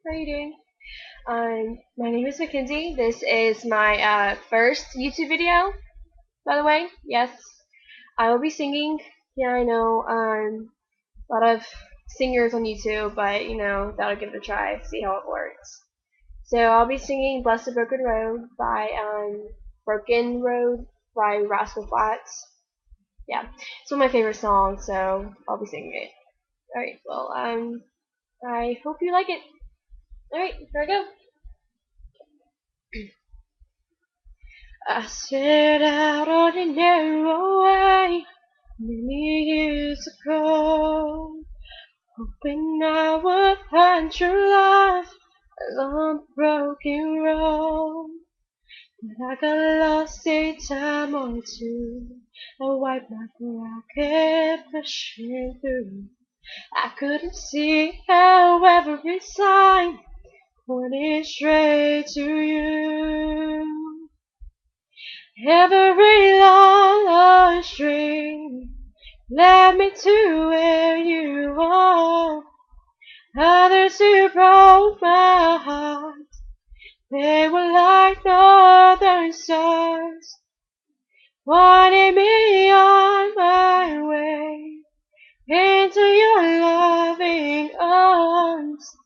How are you doing? My name is Mackenzie. This is my first YouTube video, by the way. Yes, I will be singing. Yeah, I know. A lot of singers on YouTube, but that'll give it a try. See how it works. So I'll be singing "Bless the Broken Road" by Broken Road by Rascal Flatts. Yeah, it's one of my favorite songs, so I'll be singing it. All right. Well, I hope you like it. All right, here I go. I set out on a narrow way many years ago, hoping I would find true love along the broken road. But I got lost a time or two. I wiped my brow, kept pushing through. I couldn't see how every sign pointed straight to you. Every long lost dream led me to where you are. Others who broke my heart, they were like northern stars, pointing me on my way into your loving arms.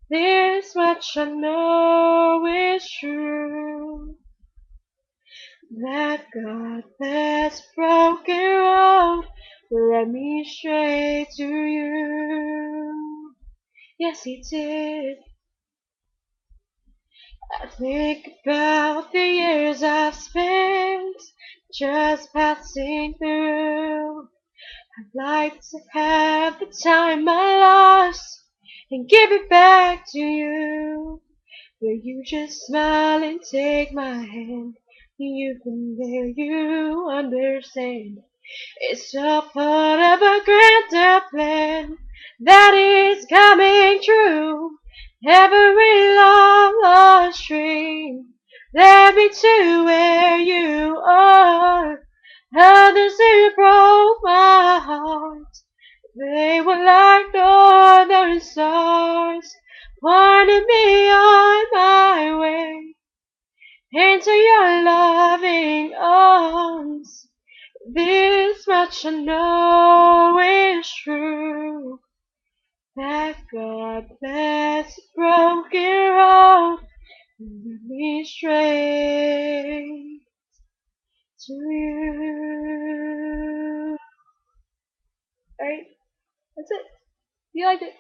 This much I know is true, that God has broken road led me straight to you. Yes, He did. I think about the years I've spent just passing through. I'd like to have the time I lost and give it back to you, where you just smile and take my hand. You've been there, you understand. It's all part of a grander plan that is coming true. Every long lost dream led me to where you are. Others who broke my heart, they were like northern stars, pointing me on my way into your loving arms. This much I know is true, that God bless a broken road and lead me straight to you. Alright, that's it. You liked it.